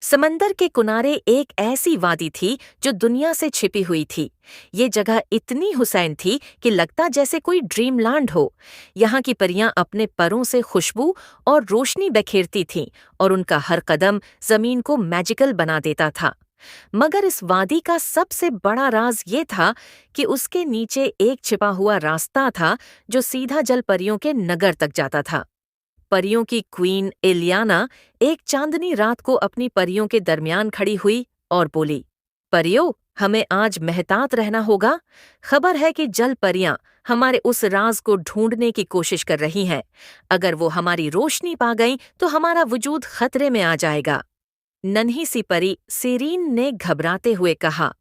समंदर के किनारे एक ऐसी वादी थी जो दुनिया से छिपी हुई थी। ये जगह इतनी हुसैन थी कि लगता जैसे कोई ड्रीम लैंड हो। यहाँ की परियां अपने परों से खुशबू और रोशनी बखेरती थीं और उनका हर कदम जमीन को मैजिकल बना देता था। मगर इस वादी का सबसे बड़ा राज ये था कि उसके नीचे एक छिपा हुआ रास्ता था जो सीधा जल परियों के नगर तक जाता था। परियों की क्वीन इलियाना एक चांदनी रात को अपनी परियों के दरमियान खड़ी हुई और बोली, परियों, हमें आज मेहतात रहना होगा। खबर है कि जल परियां हमारे उस राज को ढूंढने की कोशिश कर रही हैं। अगर वो हमारी रोशनी पा गईं तो हमारा वजूद खतरे में आ जाएगा। नन्ही सी परी सीरीन ने घबराते हुए कहा,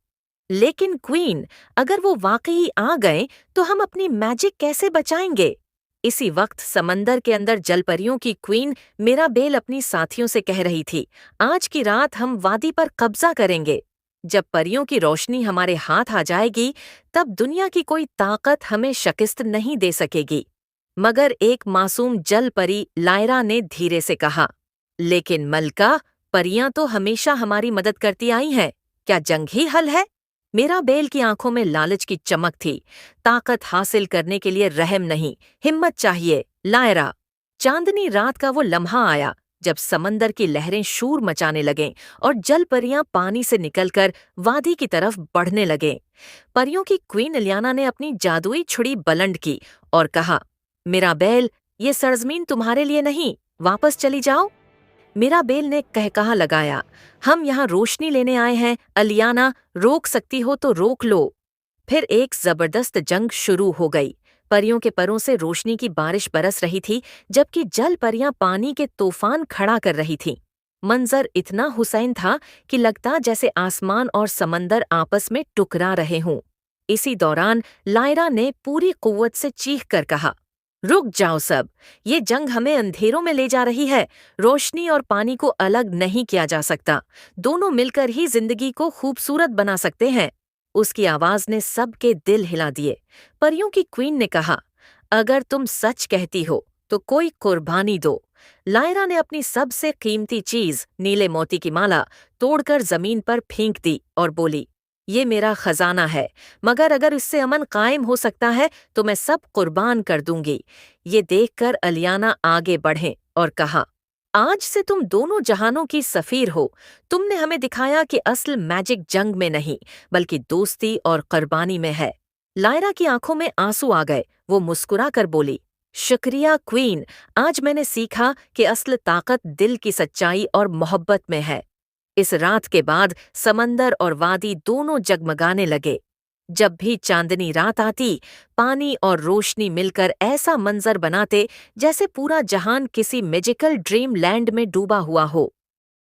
लेकिन क्वीन, अगर वो वाकई आ गए तो हम अपनी मैजिक कैसे बचाएंगे? इसी वक्त समंदर के अंदर जलपरियों की क्वीन मिराबेल अपनी साथियों से कह रही थी, आज की रात हम वादी पर कब्जा करेंगे। जब परियों की रोशनी हमारे हाथ आ जाएगी तब दुनिया की कोई ताकत हमें शिकस्त नहीं दे सकेगी। मगर एक मासूम जल परी लायरा ने धीरे से कहा, लेकिन मलका, परियां तो हमेशा हमारी मदद करती आई हैं। क्या जंग ही हल है? मिराबेल की आंखों में लालच की चमक थी। ताकत हासिल करने के लिए रहम नहीं, हिम्मत चाहिए, लायरा। चांदनी रात का वो लम्हा आया जब समंदर की लहरें शूर मचाने लगें और जल परियां पानी से निकलकर वादी की तरफ बढ़ने लगें। परियों की क्वीन इलियाना ने अपनी जादुई छुड़ी बुलंद की और कहा, मिराबेल, ये सरजमीन तुम्हारे लिए नहीं, वापस चली जाओ। मिराबेल ने कहकहा लगाया, हम यहाँ रोशनी लेने आए हैं। अलियाना, रोक सकती हो तो रोक लो। फिर एक जबरदस्त जंग शुरू हो गई। परियों के परों से रोशनी की बारिश बरस रही थी जबकि जल परियां पानी के तूफान खड़ा कर रही थीं। मंजर इतना हुसैन था कि लगता जैसे आसमान और समंदर आपस में टकरा रहे हों। इसी दौरान लायरा ने पूरी कुव्वत से चीख कर कहा, रुक जाओ सब, ये जंग हमें अंधेरों में ले जा रही है। रोशनी और पानी को अलग नहीं किया जा सकता। दोनों मिलकर ही जिंदगी को खूबसूरत बना सकते हैं। उसकी आवाज ने सबके दिल हिला दिए। परियों की क्वीन ने कहा, अगर तुम सच कहती हो तो कोई कुर्बानी दो। लायरा ने अपनी सबसे कीमती चीज, नीले मोती की माला, तोड़कर जमीन पर फेंक दी और बोली, ये मेरा खजाना है, मगर अगर इससे अमन कायम हो सकता है तो मैं सब कुर्बान कर दूंगी। ये देखकर अलियाना आगे बढ़े और कहा, आज से तुम दोनों जहानों की सफीर हो। तुमने हमें दिखाया कि असल मैजिक जंग में नहीं बल्कि दोस्ती और कुर्बानी में है। लायरा की आंखों में आंसू आ गए। वो मुस्कुरा कर बोली, शुक्रिया क्वीन, आज मैंने सीखा कि असल ताकत दिल की सच्चाई और मोहब्बत में है। इस रात के बाद समंदर और वादी दोनों जगमगाने लगे। जब भी चांदनी रात आती, पानी और रोशनी मिलकर ऐसा मंजर बनाते जैसे पूरा जहान किसी मैजिकल ड्रीम लैंड में डूबा हुआ हो।